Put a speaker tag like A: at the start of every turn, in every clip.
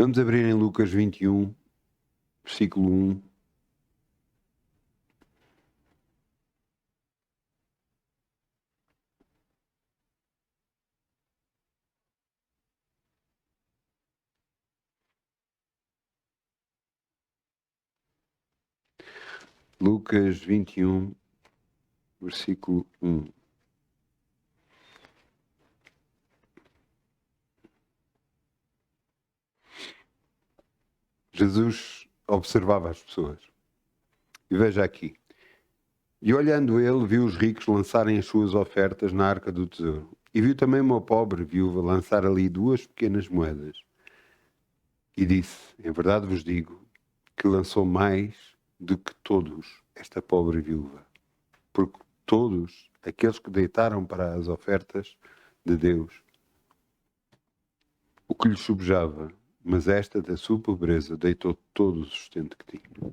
A: Vamos abrir em Lucas 21, versículo 1. Lucas 21, versículo 1. Jesus observava as pessoas. E veja aqui. E olhando ele, viu os ricos lançarem as suas ofertas na arca do tesouro. E viu também uma pobre viúva lançar ali 2 pequenas moedas. E disse, em verdade vos digo, que lançou mais do que todos esta pobre viúva. Porque todos aqueles que deitaram para as ofertas de Deus o que lhes subjava, mas esta da sua pobreza deitou todo o sustento que tinha.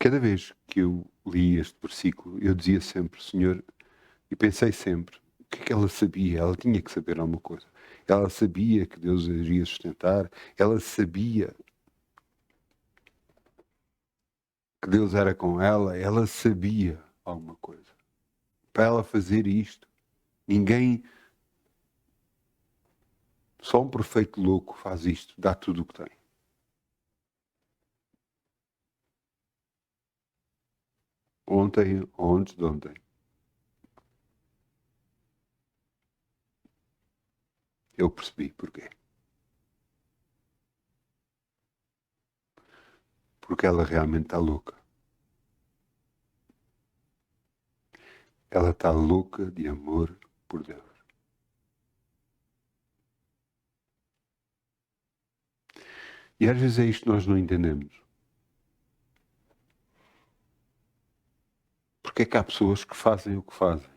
A: Cada vez que eu li este versículo, eu dizia sempre, Senhor, e pensei sempre, o que é que ela sabia? Ela tinha que saber alguma coisa. Ela sabia que Deus a iria sustentar, ela sabia que Deus era com ela sabia alguma coisa. Para ela fazer isto, ninguém, só um perfeito louco faz isto, dá tudo o que tem. Ontem, ou antes de ontem, eu percebi porquê. Porque ela realmente está louca. Ela está louca de amor por Deus. E às vezes é isto que nós não entendemos. Porque é que há pessoas que fazem o que fazem?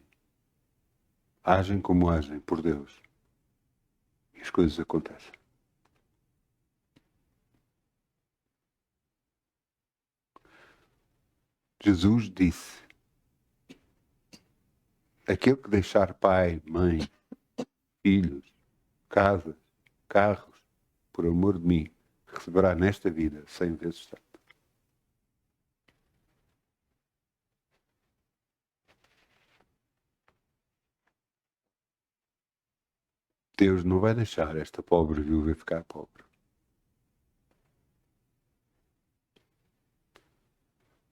A: Agem como agem por Deus. E as coisas acontecem. Jesus disse, aquele que deixar pai, mãe, filhos, casas, carros, por amor de mim, receberá nesta vida 100 vezes tanto. Deus não vai deixar esta pobre viúva ficar pobre.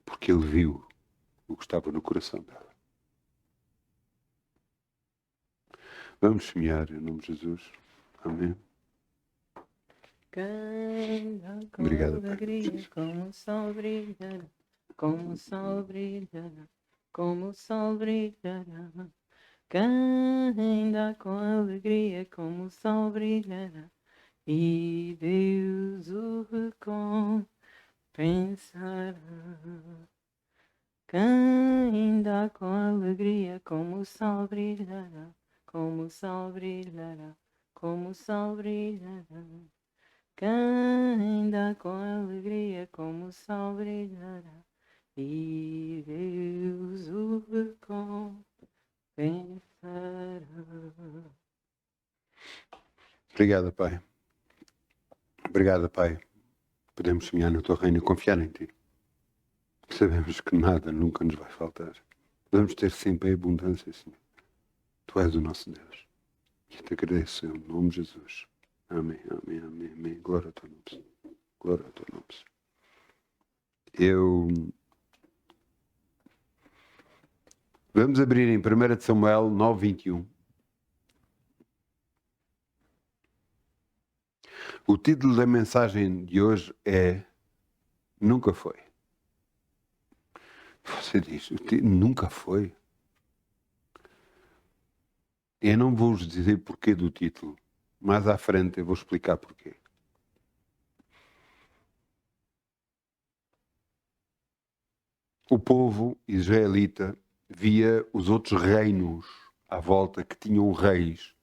A: Porque Ele viu o que estava no coração dela. Vamos semear em nome de Jesus. Amém.
B: Canta com
A: Obrigado,
B: alegria,
A: Pai.
B: como o sol brilhará, como o sol brilhará, como o sol brilhará. Canta com alegria, como o sol brilhará, e Deus o recompensará. Canta com alegria, como o sol brilhará, como o sol brilhará, como o sol brilhará. Canta com alegria, como o sol brilhará, e Deus o recompensará.
A: Obrigado, Pai. Obrigado, Pai. Podemos semear no Teu reino e confiar em Ti. Sabemos que nada nunca nos vai faltar. Vamos ter sempre a abundância, Senhor. Tu és o nosso Deus. E te agradeço em nome de Jesus. Amém, amém, amém, amém. Glória ao Teu nome, Senhor. Glória ao Teu nome, Senhor. Vamos abrir em 1 de Samuel 9:21. O título da mensagem de hoje é Nunca Foi. Você diz, nunca foi? Eu não vou vos dizer porquê do título. Mais à frente eu vou explicar porquê. O povo israelita via os outros reinos à volta que tinham reis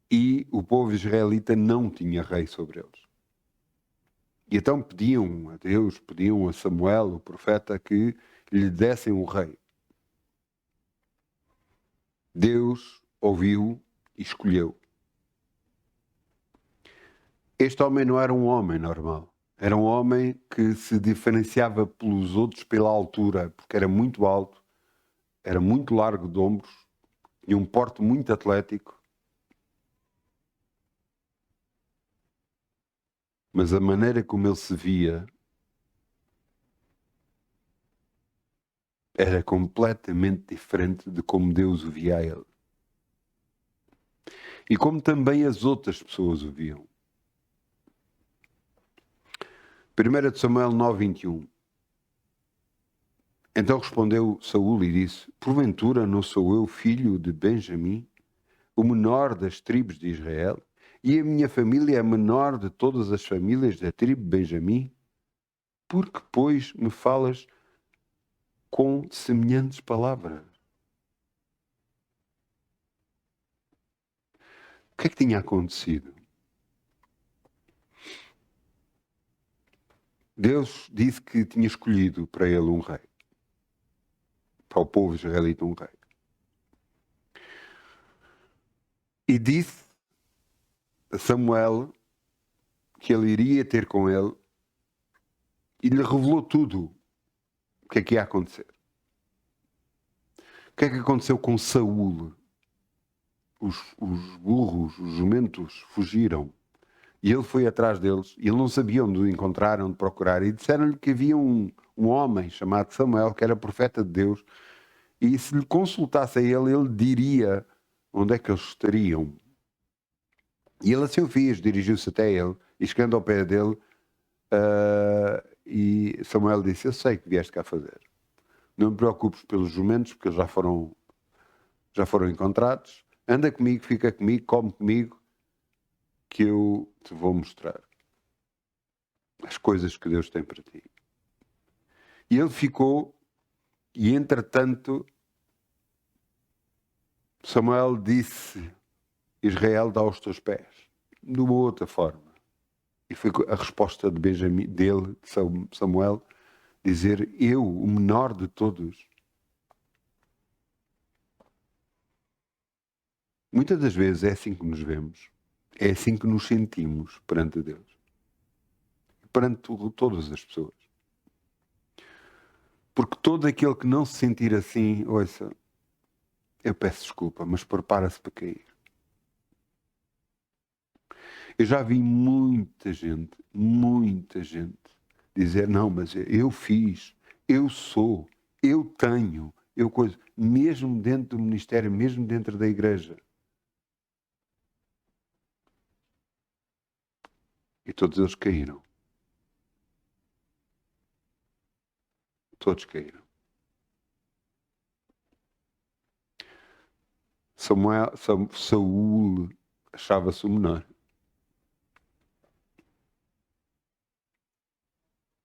A: e o povo israelita não tinha rei sobre eles. E então pediam a Deus, pediam a Samuel, o profeta, que lhe dessem um rei. Deus ouviu e escolheu. Este homem não era um homem normal. Era um homem que se diferenciava pelos outros pela altura, porque era muito alto, era muito largo de ombros, tinha um porte muito atlético. Mas a maneira como ele se via era completamente diferente de como Deus o via a ele. E como também as outras pessoas o viam. 1 Samuel 9:21. Então respondeu Saul e disse: porventura não sou eu filho de Benjamim, o menor das tribos de Israel, e a minha família é a menor de todas as famílias da tribo de Benjamim? Porque, pois, me falas com semelhantes palavras? O que é que tinha acontecido? Deus disse que tinha escolhido para ele um rei, para o povo israelita um rei. E disse a Samuel que ele iria ter com ele e lhe revelou tudo o que é que ia acontecer. O que é que aconteceu com Saul? Os burros, os jumentos fugiram. E ele foi atrás deles, e ele não sabia onde o encontrar, onde procurar, e disseram-lhe que havia um homem chamado Samuel, que era profeta de Deus, e se lhe consultasse a ele, ele diria onde é que eles estariam. E ele assim o fez, dirigiu-se até ele, e chegando ao pé dele, e Samuel disse: eu sei o que vieste cá fazer. Não me preocupes pelos jumentos, porque eles já foram encontrados. Anda comigo, fica comigo, come comigo, que eu te vou mostrar as coisas que Deus tem para ti. E ele ficou, e entretanto, Samuel disse: Israel dá aos teus pés, de uma outra forma. E foi a resposta de Benjamim, dele, de Samuel, dizer: eu, o menor de todos. Muitas das vezes é assim que nos vemos, é assim que nos sentimos perante Deus, perante todas as pessoas. Porque todo aquele que não se sentir assim, ouça, eu peço desculpa, mas prepara-se para cair. Eu já vi muita gente dizer: não, mas eu fiz, eu sou, eu tenho, eu coisa, mesmo dentro do ministério, mesmo dentro da igreja. E todos eles caíram. Todos caíram. Saúl achava-se o menor.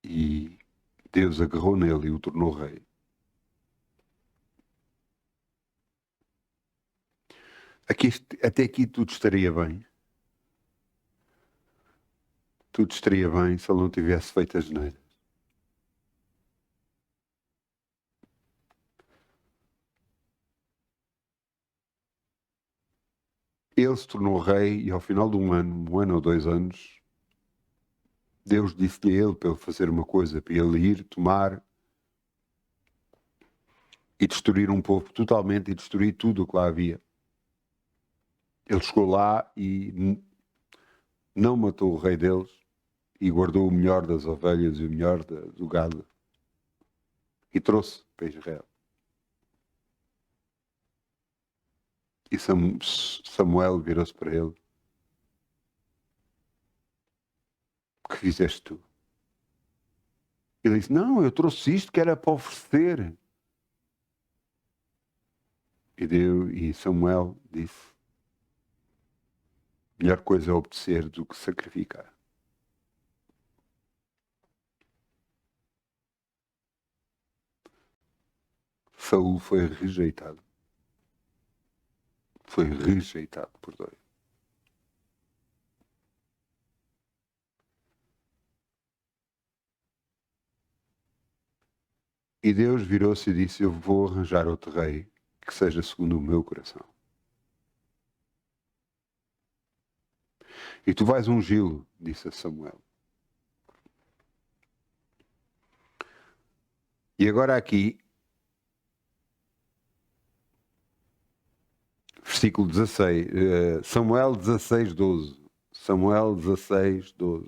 A: E Deus agarrou nele e o tornou rei. Até aqui tudo estaria bem. Tudo estaria bem se ele não tivesse feito as neiras. Ele se tornou rei e ao final de um ano ou 2 anos, Deus disse-lhe a ele para ele fazer uma coisa, para ele ir, tomar e destruir um povo totalmente e destruir tudo o que lá havia. Ele chegou lá e não matou o rei deles e guardou o melhor das ovelhas e o melhor do gado e trouxe para Israel. E Samuel virou-se para ele: o que fizeste tu? Ele disse: não, eu trouxe isto que era para oferecer. E Samuel disse: melhor coisa é obedecer do que sacrificar. Saul foi rejeitado. Foi rejeitado por Deus. E Deus virou-se e disse: eu vou arranjar outro rei que seja segundo o meu coração. E tu vais ungí-lo, disse a Samuel. E agora aqui, versículo 16, Samuel 16, 12. Samuel 16, 12.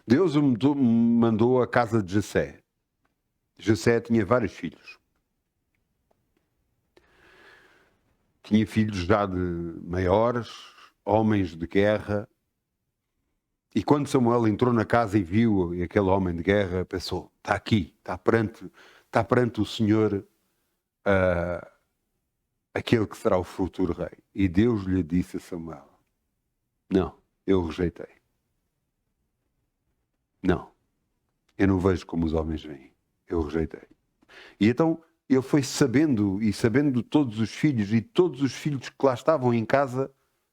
A: Deus o mandou à casa de Jessé. Jessé tinha vários filhos. Tinha filhos já de maiores, homens de guerra. E quando Samuel entrou na casa e viu aquele homem de guerra, pensou, está aqui, está perante o Senhor, aquele que será o futuro rei. E Deus lhe disse a Samuel, não, eu rejeitei. Não, eu não vejo como os homens veem. Eu rejeitei. E então ele foi sabendo de todos os filhos, e todos os filhos que lá estavam em casa,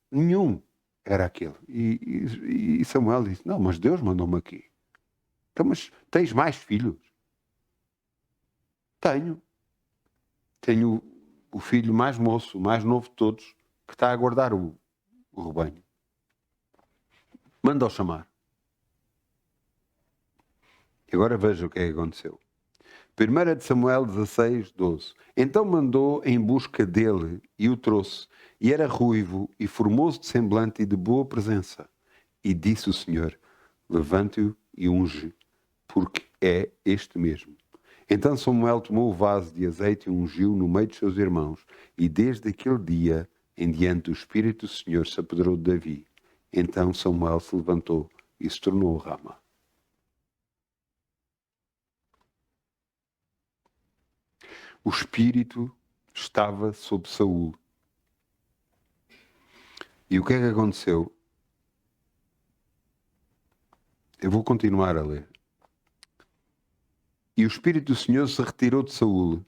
A: nenhum era aquele. E Samuel disse, não, mas Deus mandou-me aqui. Então, mas tens mais filhos? Tenho. Tenho o filho mais moço, o mais novo de todos, que está a guardar o rebanho. Manda-o chamar. E agora veja o que é que aconteceu. 1 de Samuel 16, 12. Então mandou em busca dele e o trouxe. E era ruivo e formoso de semblante e de boa presença. E disse o Senhor, levante-o e unge, porque é este mesmo. Então Samuel tomou o vaso de azeite e ungiu no meio dos seus irmãos. E desde aquele dia em diante o Espírito do Senhor se apoderou de Davi. Então Samuel se levantou e se tornou Rama. O Espírito estava sobre Saul. E o que é que aconteceu? Eu vou continuar a ler. E o Espírito do Senhor se retirou de Saul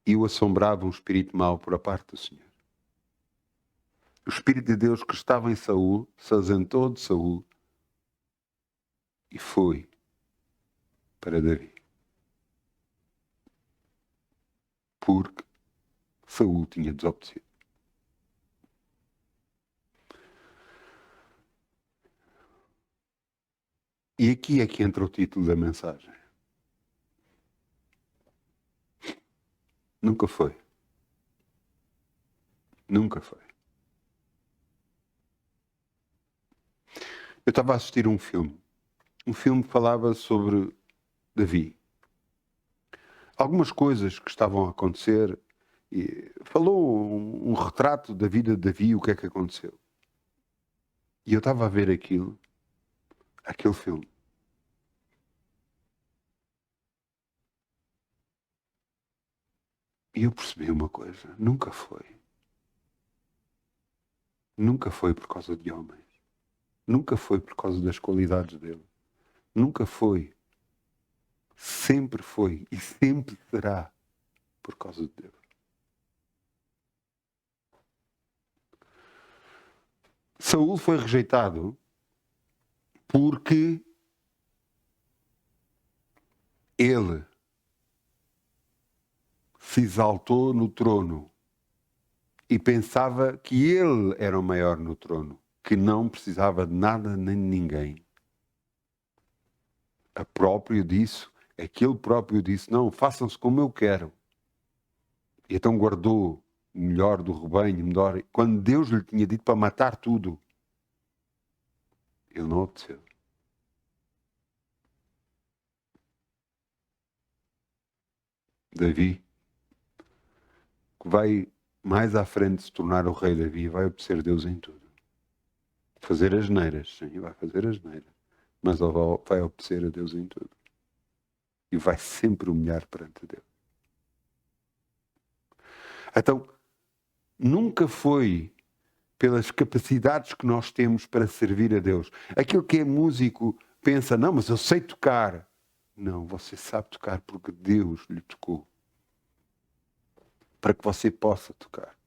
A: e o assombrava um espírito mau por a parte do Senhor. O Espírito de Deus que estava em Saul se ausentou de Saul e foi para Davi. Porque Saul tinha desobedecido. E aqui é que entra o título da mensagem. Nunca foi. Nunca foi. Eu estava a assistir um filme que falava sobre Davi. Algumas coisas que estavam a acontecer, e falou um retrato da vida de Davi, o que é que aconteceu. E eu estava a ver aquele filme. E eu percebi uma coisa, nunca foi. Nunca foi por causa de homens. Nunca foi por causa das qualidades dele. Nunca foi. Sempre foi e sempre será por causa de Deus. Saul foi rejeitado porque ele se exaltou no trono e pensava que ele era o maior no trono, que não precisava de nada nem de ninguém. Aquele próprio disse, não, façam-se como eu quero. E então guardou o melhor do rebanho, melhor. Quando Deus lhe tinha dito para matar tudo, ele não obedeceu. Davi, que vai mais à frente se tornar o rei Davi, vai obedecer Deus em tudo. Fazer as neiras, sim, vai fazer as neiras. Mas ele vai obedecer a Deus em tudo. E vai sempre humilhar perante Deus. Então, nunca foi pelas capacidades que nós temos para servir a Deus. Aquele que é músico pensa, não, mas eu sei tocar. Não, você sabe tocar porque Deus lhe tocou. Para que você possa tocar.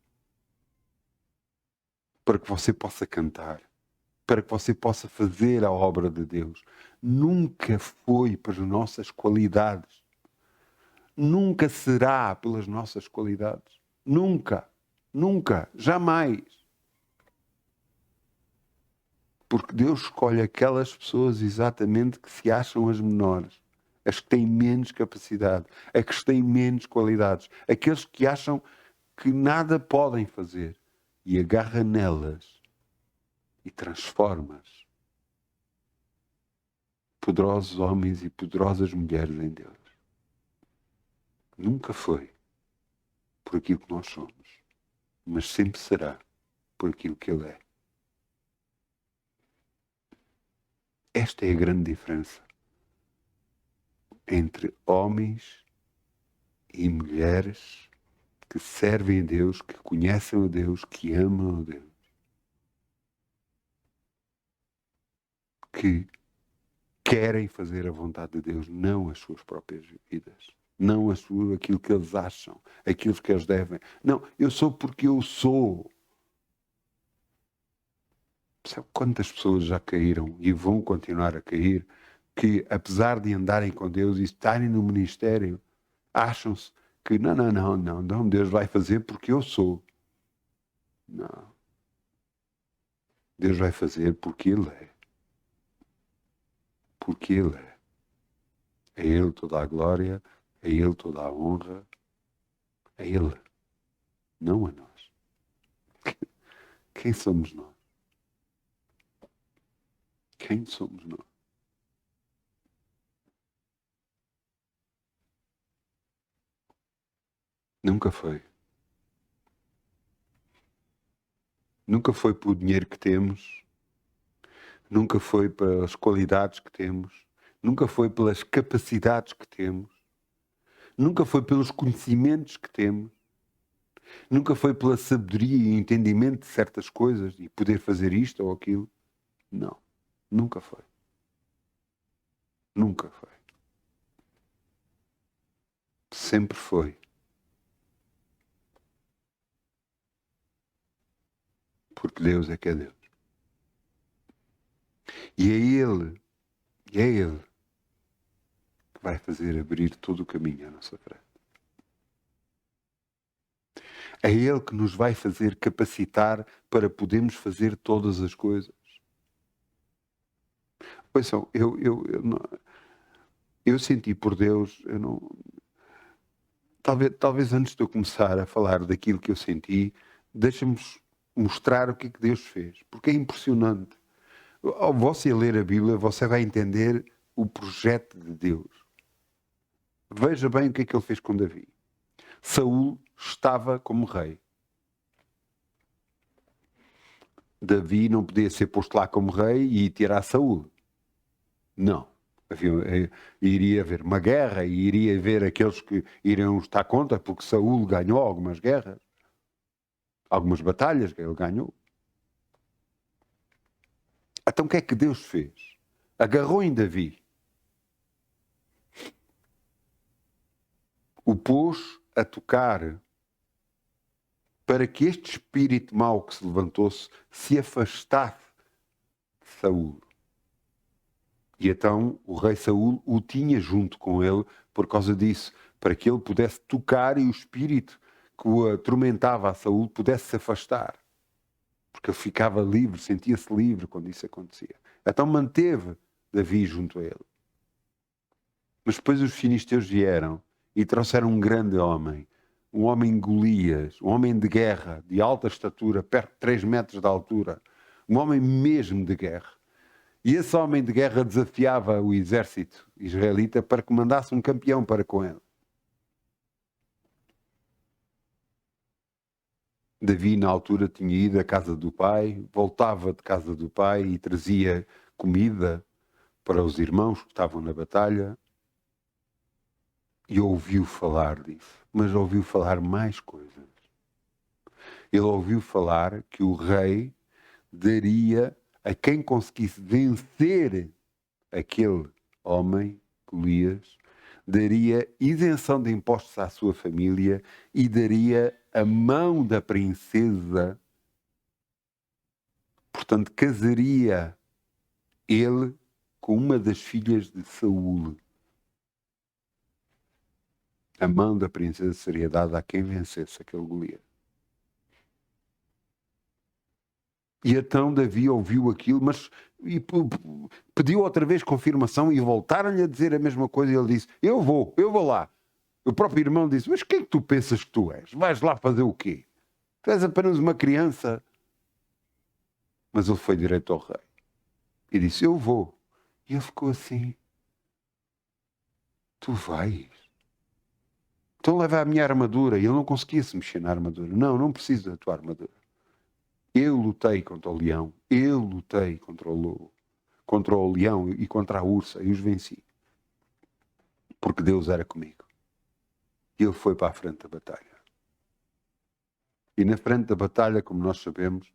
A: Para que você possa cantar. para que você possa fazer a obra de Deus. Nunca foi pelas nossas qualidades. Nunca será pelas nossas qualidades. Nunca. Nunca. Jamais. Porque Deus escolhe aquelas pessoas exatamente que se acham as menores, as que têm menos capacidade, as que têm menos qualidades, aqueles que acham que nada podem fazer e agarra nelas e transforma-as. Poderosos homens e poderosas mulheres em Deus. Nunca foi por aquilo que nós somos, mas sempre será por aquilo que Ele é. Esta é a grande diferença entre homens e mulheres que servem a Deus, que conhecem a Deus, que amam a Deus, que querem fazer a vontade de Deus, não as suas próprias vidas, não aquilo que eles acham, aquilo que eles devem. Não, eu sou porque eu sou. Sabe quantas pessoas já caíram e vão continuar a cair, que apesar de andarem com Deus e estarem no ministério, acham-se que não, Deus vai fazer porque eu sou. Não. Deus vai fazer porque Ele é. Porque Ele é. A Ele toda a glória, a Ele toda a honra, a Ele, não a nós. Quem somos nós? Quem somos nós? Nunca foi. Nunca foi pelo dinheiro que temos, nunca foi pelas qualidades que temos, nunca foi pelas capacidades que temos, nunca foi pelos conhecimentos que temos, nunca foi pela sabedoria e entendimento de certas coisas e poder fazer isto ou aquilo. Não, nunca foi. Nunca foi. Sempre foi. Porque Deus é que é Deus. E é Ele que vai fazer abrir todo o caminho à nossa frente. É Ele que nos vai fazer capacitar para podermos fazer todas as coisas. Ouçam, eu senti por Deus, talvez antes de eu começar a falar daquilo que eu senti, deixa-me mostrar o que é que Deus fez, porque é impressionante. Ao você ler a Bíblia, você vai entender o projeto de Deus. Veja bem o que é que ele fez com Davi. Saul estava como rei. Davi não podia ser posto lá como rei e tirar Saul. Não. Iria haver uma guerra e iria haver aqueles que iriam estar contra, porque Saul ganhou algumas guerras, algumas batalhas que ele ganhou. Então o que é que Deus fez? Agarrou em Davi, o pôs a tocar para que este espírito mau que se levantou-se se afastasse de Saul. E então o rei Saul o tinha junto com ele por causa disso, para que ele pudesse tocar e o espírito que o atormentava a Saul pudesse se afastar. Porque ele ficava livre, sentia-se livre quando isso acontecia. Então manteve Davi junto a ele. Mas depois os filisteus vieram e trouxeram um grande homem, um homem Golias, um homem de guerra, de alta estatura, perto de 3 metros de altura, um homem mesmo de guerra. E esse homem de guerra desafiava o exército israelita para que mandasse um campeão para com ele. Davi, na altura, tinha ido à casa do pai, voltava de casa do pai e trazia comida para os irmãos que estavam na batalha. E ouviu falar disso, mas ouviu falar mais coisas. Ele ouviu falar que o rei daria a quem conseguisse vencer aquele homem, Golias, daria isenção de impostos à sua família e daria a mão da princesa por Portanto, casaria ele com uma das filhas de Saul. A mão da princesa seria dada a quem vencesse aquele Golias. E então Davi ouviu aquilo, mas pediu outra vez confirmação e voltaram-lhe a dizer a mesma coisa. E ele disse, eu vou lá. O próprio irmão disse, mas quem é que tu pensas que tu és? Vais lá fazer o quê? Tu és apenas uma criança. Mas ele foi direito ao rei e disse, eu vou. E ele ficou assim, tu vais? Então leva a minha armadura. E ele não conseguia se mexer na armadura. Não, não preciso da tua armadura. Eu lutei contra o leão, eu lutei contra o lobo, contra o leão e contra a ursa e os venci. Porque Deus era comigo. E ele foi para a frente da batalha. E na frente da batalha, como nós sabemos,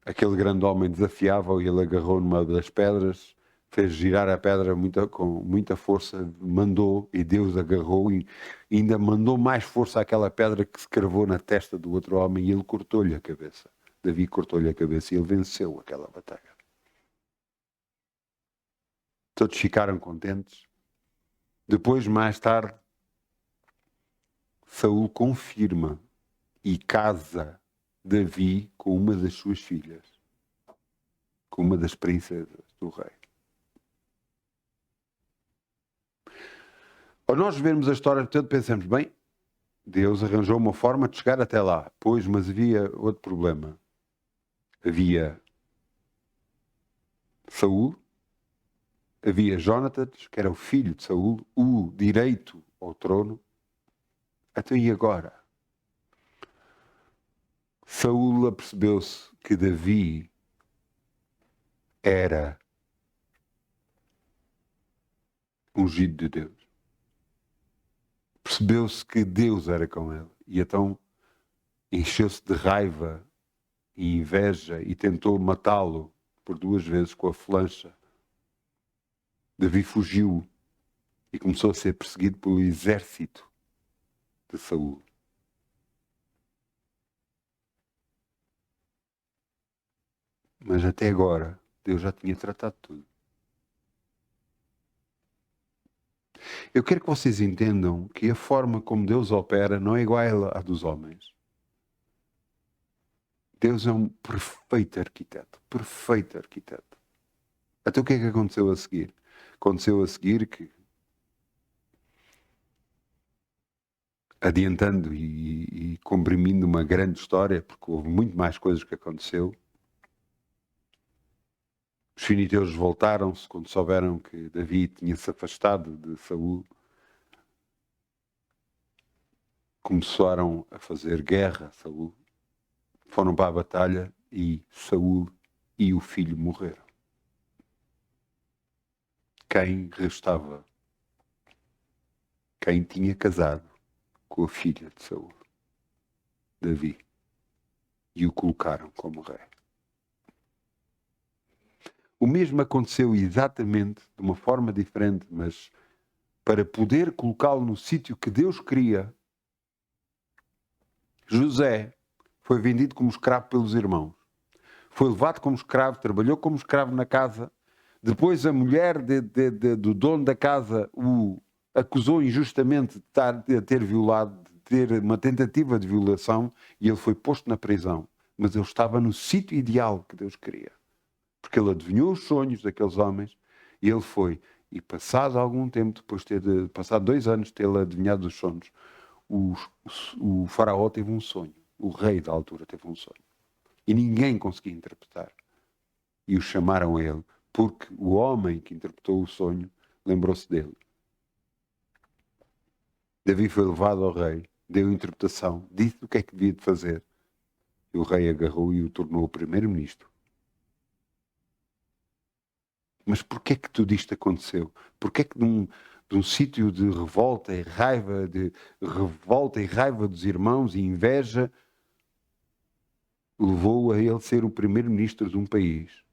A: aquele grande homem desafiava-o e ele agarrou numa das pedras, fez girar a pedra com muita força, mandou e Deus agarrou e ainda mandou mais força àquela pedra que se cravou na testa do outro homem e ele cortou-lhe a cabeça. Davi cortou-lhe a cabeça e ele venceu aquela batalha. Todos ficaram contentes. Depois, mais tarde, Saul confirma e casa Davi com uma das suas filhas, com uma das princesas do rei. Ao nós vermos a história, portanto, pensamos, bem, Deus arranjou uma forma de chegar até lá. Pois, mas havia outro problema. Havia Saul, havia Jónatas, que era o filho de Saul, o direito ao trono. Até e agora? Saul apercebeu-se que Davi era ungido de Deus. Percebeu-se que Deus era com ele. E então encheu-se de raiva e inveja e tentou matá-lo por 2 vezes com a flecha. Davi fugiu e começou a ser perseguido pelo exército de Saul. Mas até agora, Deus já tinha tratado tudo. Eu quero que vocês entendam que a forma como Deus opera não é igual à dos homens. Deus é um perfeito arquiteto, perfeito arquiteto. Até o que é que aconteceu a seguir? Aconteceu a seguir que, adiantando e comprimindo uma grande história, porque houve muito mais coisas que aconteceu, os filisteus voltaram-se quando souberam que Davi tinha se afastado de Saul. Começaram a fazer guerra a Saul. Foram para a batalha e Saul e o filho morreram. Quem restava? Quem tinha casado com a filha de Saul? Davi. E o colocaram como rei. O mesmo aconteceu exatamente de uma forma diferente, mas para poder colocá-lo no sítio que Deus queria, José foi vendido como escravo pelos irmãos. Foi levado como escravo, trabalhou como escravo na casa. Depois a mulher do dono da casa o acusou injustamente de ter violado, de ter uma tentativa de violação, e ele foi posto na prisão. Mas ele estava no sítio ideal que Deus queria. Porque ele adivinhou os sonhos daqueles homens e ele foi. E passado algum tempo, depois de passado 2 anos de ter adivinhado os sonhos, o faraó teve um sonho. O rei da altura teve um sonho. E ninguém conseguia interpretar. E o chamaram a ele, porque o homem que interpretou o sonho lembrou-se dele. Davi foi levado ao rei, deu interpretação, disse o que é que devia de fazer. E o rei agarrou e o tornou primeiro-ministro. Mas porquê é que tudo isto aconteceu? Porquê é que de um sítio de revolta e raiva dos irmãos e inveja, levou a ele ser o primeiro-ministro de um país?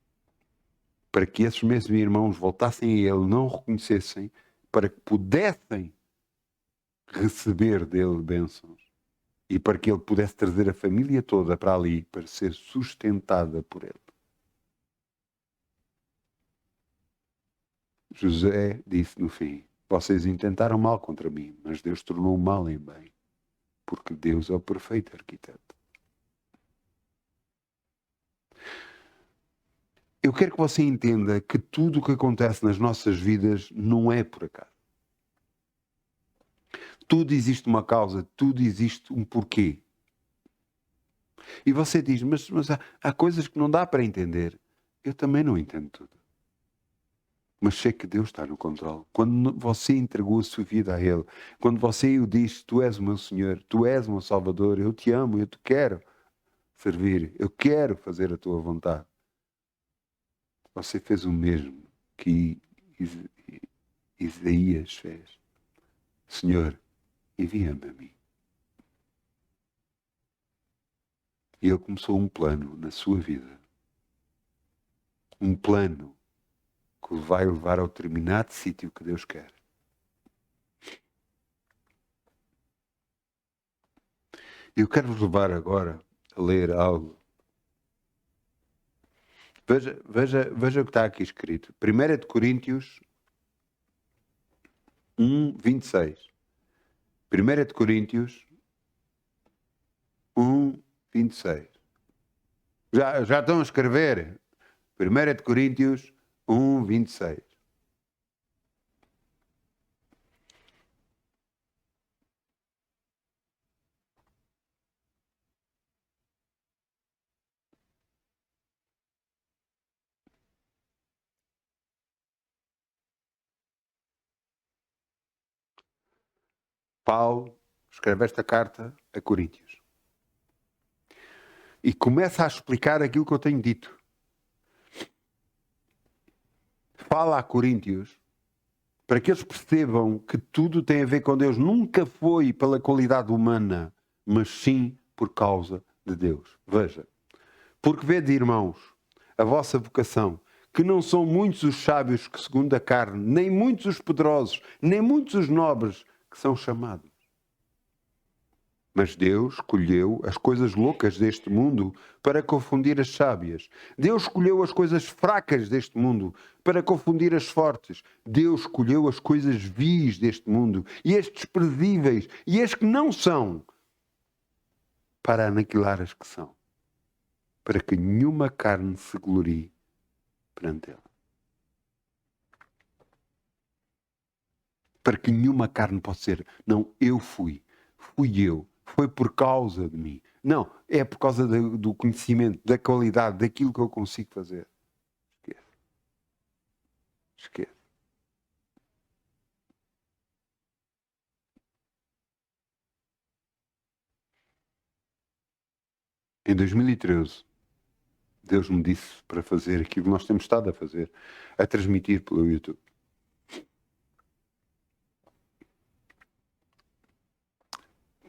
A: Para que esses mesmos irmãos voltassem a ele, não o reconhecessem, para que pudessem receber dele bênçãos. e para que ele pudesse trazer a família toda para ali, para ser sustentada por ele. José disse no fim: vocês intentaram mal contra mim, mas Deus tornou o mal em bem, porque Deus é o perfeito arquiteto. Eu quero que você entenda que tudo o que acontece nas nossas vidas não é por acaso. Tudo existe uma causa, tudo existe um porquê. E você diz, mas há coisas que não dá para entender. Eu também não entendo tudo. Mas sei que Deus está no controle. Quando você entregou a sua vida a Ele, quando você o diz, tu és o meu Senhor, tu és o meu Salvador, eu te amo, eu te quero servir, eu quero fazer a tua vontade. Você fez o mesmo que Isaías fez. Senhor, envia-me a mim. E Ele começou um plano na sua vida. Um plano que o vai levar ao determinado sítio que Deus quer. Eu quero vos levar agora a ler algo. Veja o que está aqui escrito. 1 de Coríntios 1, 26. 1 de Coríntios 1, 26. Já estão a escrever? 1 de Coríntios 1, 26. Paulo escreve esta carta a Coríntios. E começa a explicar aquilo que eu tenho dito. Fala a Coríntios para que eles percebam que tudo tem a ver com Deus. Nunca foi pela qualidade humana, mas sim por causa de Deus. Veja. Porque vede, irmãos, a vossa vocação, que não são muitos os sábios que segundo a carne, nem muitos os poderosos, nem muitos os nobres que são chamados. Mas Deus escolheu as coisas loucas deste mundo para confundir as sábias. Deus escolheu as coisas fracas deste mundo para confundir as fortes. Deus escolheu as coisas vis deste mundo e as desprezíveis e as que não são para aniquilar as que são, para que nenhuma carne se glorie perante ele. Para que nenhuma carne possa ser, não, eu fui eu, foi por causa de mim. Não, é por causa do conhecimento, da qualidade, daquilo que eu consigo fazer. Esquece. Em 2013, Deus me disse para fazer aquilo que nós temos estado a fazer, a transmitir pelo YouTube.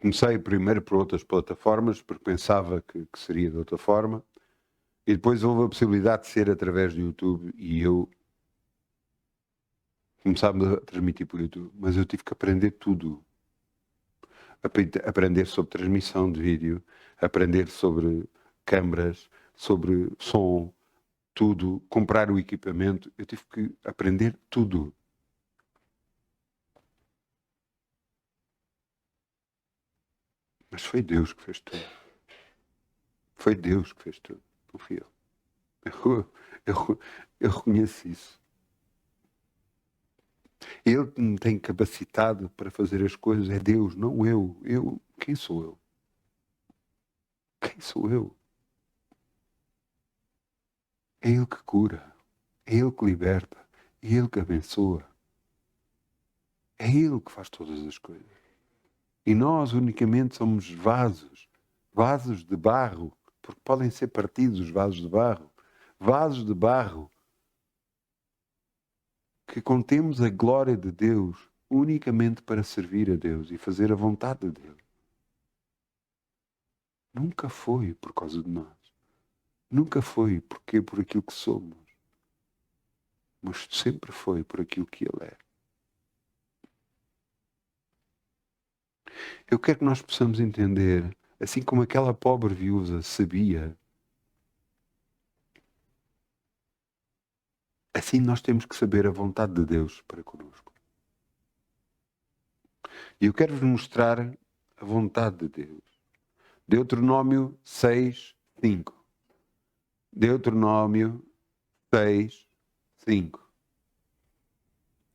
A: Comecei primeiro por outras plataformas, porque pensava que seria de outra forma, e depois houve a possibilidade de ser através do YouTube, e eu começava a transmitir pelo YouTube, mas eu tive que aprender tudo. Aprender sobre transmissão de vídeo, aprender sobre câmaras, sobre som, tudo, comprar o equipamento. Eu tive que aprender tudo. Mas foi Deus que fez tudo. Foi Deus que fez tudo. Não fui eu. Eu reconheço isso. Ele que me tem capacitado para fazer as coisas é Deus, não eu. Quem sou eu? Quem sou eu? É Ele que cura. É Ele que liberta. É Ele que abençoa. É Ele que faz todas as coisas. E nós unicamente somos vasos de barro, porque podem ser partidos os vasos de barro, que contemos a glória de Deus unicamente para servir a Deus e fazer a vontade de Deus. Nunca foi por causa de nós. Nunca foi porque por aquilo que somos. Mas sempre foi por aquilo que Ele é. Eu quero que nós possamos entender, assim como aquela pobre viúva sabia, assim nós temos que saber a vontade de Deus para conosco. E eu quero-vos mostrar a vontade de Deus. Deuteronômio 6, 5. Deuteronômio 6, 5.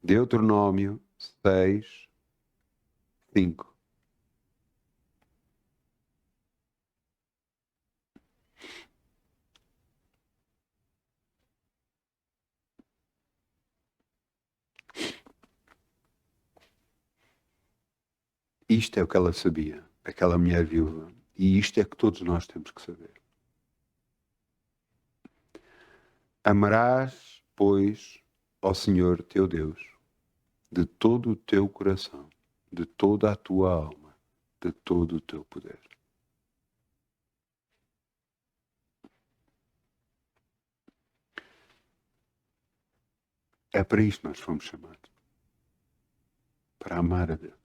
A: Deuteronômio 6, 5. Isto é o que ela sabia, aquela mulher viúva. E isto é que todos nós temos que saber. Amarás, pois, ao Senhor teu Deus, de todo o teu coração, de toda a tua alma, de todo o teu poder. É para isto que nós fomos chamados. Para amar a Deus.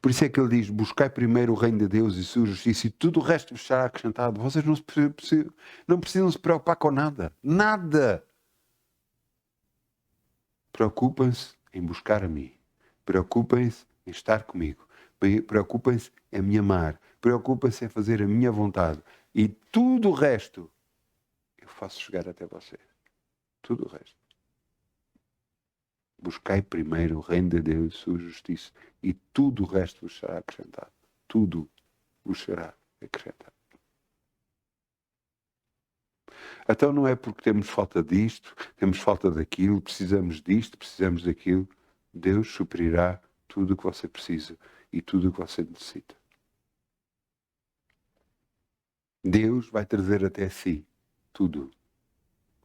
A: Por isso é que ele diz, buscai primeiro o reino de Deus e sua justiça e tudo o resto vos será acrescentado. Vocês não precisam se preocupar com nada. Nada! Preocupem-se em buscar a mim. Preocupem-se em estar comigo. Preocupem-se em me amar. Preocupem-se em fazer a minha vontade. E tudo o resto eu faço chegar até vocês. Tudo o resto. Buscai primeiro o reino de Deus e sua justiça e tudo o resto vos será acrescentado. Tudo vos será acrescentado. Então não é porque temos falta disto, temos falta daquilo, precisamos disto, precisamos daquilo. Deus suprirá tudo o que você precisa e tudo o que você necessita. Deus vai trazer até si tudo,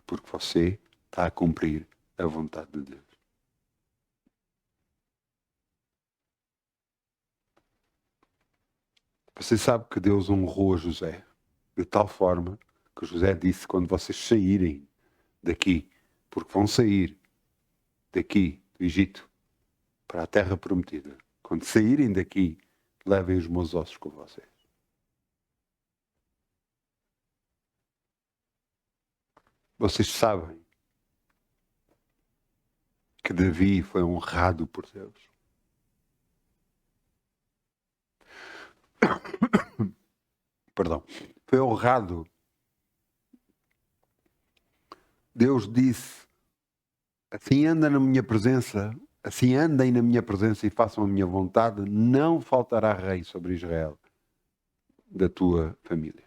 A: porque você está a cumprir a vontade de Deus. Você sabe que Deus honrou José de tal forma que José disse, quando vocês saírem daqui, porque vão sair daqui do Egito para a terra prometida, quando saírem daqui, levem os meus ossos com vocês. Vocês sabem que Davi foi honrado por Deus. Perdão. Foi honrado. Deus disse, assim anda na minha presença, assim andem na minha presença e façam a minha vontade, não faltará rei sobre Israel da tua família.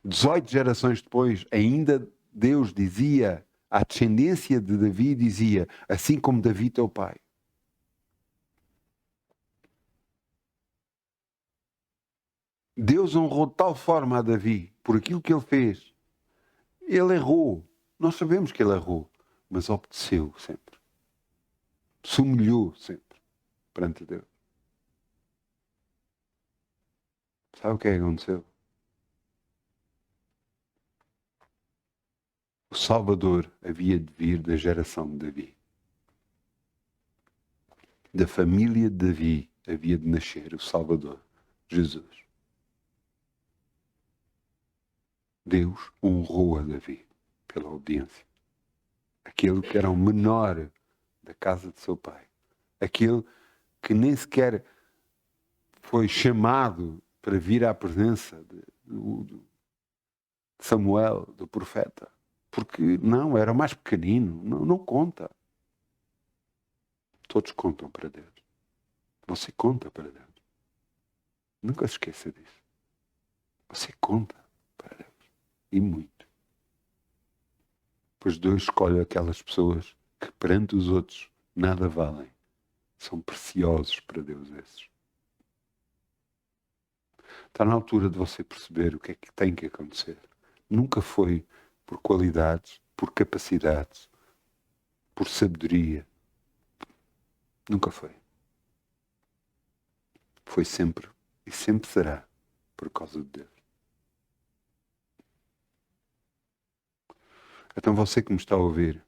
A: 18 gerações depois, ainda Deus dizia, a descendência de Davi dizia, assim como Davi teu pai. Deus honrou de tal forma a Davi, por aquilo que ele fez. Ele errou. Nós sabemos que ele errou, mas obedeceu sempre. Se humilhou sempre perante Deus. Sabe o que é que aconteceu? O Salvador havia de vir da geração de Davi. Da família de Davi havia de nascer o Salvador, Jesus. Deus honrou a Davi pela obediência. Aquele que era o menor da casa de seu pai. Aquele que nem sequer foi chamado para vir à presença de Samuel, do profeta. Porque não, era o mais pequenino. Não conta. Todos contam para Deus. Você conta para Deus. Nunca se esqueça disso. Você conta para Deus. E muito. Pois Deus escolhe aquelas pessoas que perante os outros nada valem. São preciosos para Deus esses. Está na altura de você perceber o que é que tem que acontecer. Nunca foi por qualidades, por capacidades, por sabedoria. Nunca foi. Foi sempre e sempre será por causa de Deus. Então você que me está a ouvir,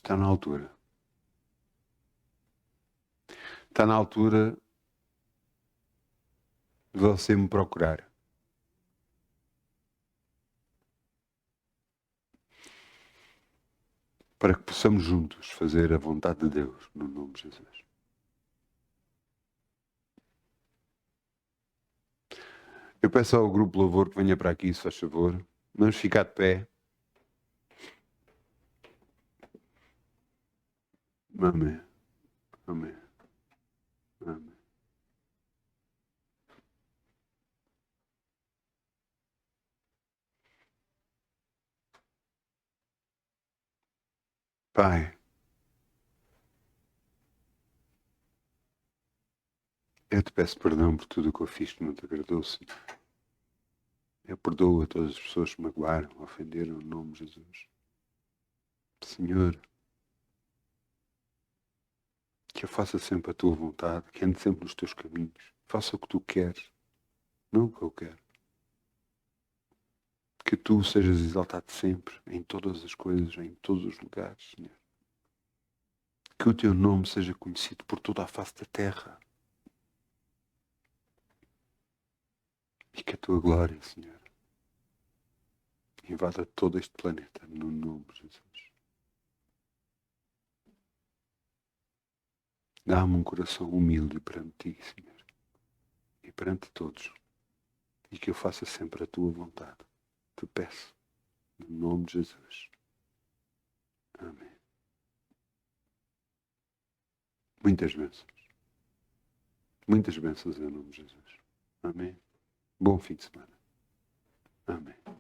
A: Está na altura. Está na altura de você me procurar. Para que possamos juntos fazer a vontade de Deus, no nome de Jesus. Eu peço ao grupo Louvor que venha para aqui, se faz favor. Vamos ficar de pé. Amém. Amém. Amém. Pai, eu te peço perdão por tudo o que eu fiz que não te agradou, Senhor. Eu perdoo a todas as pessoas que me magoaram, ofenderam, no nome de Jesus. Senhor, que eu faça sempre a tua vontade, que ande sempre nos teus caminhos. Faça o que tu queres, não o que eu quero. Que tu sejas exaltado sempre, em todas as coisas, em todos os lugares, Senhor. Que o teu nome seja conhecido por toda a face da terra. E que a tua glória, Senhor, invada todo este planeta, no nome de Jesus. Dá-me um coração humilde perante ti, Senhor, e perante todos, e que eu faça sempre a tua vontade. Te peço, no nome de Jesus. Amém. Muitas bênçãos. Muitas bênçãos em nome de Jesus. Amém. Bom fim de semana. Amém.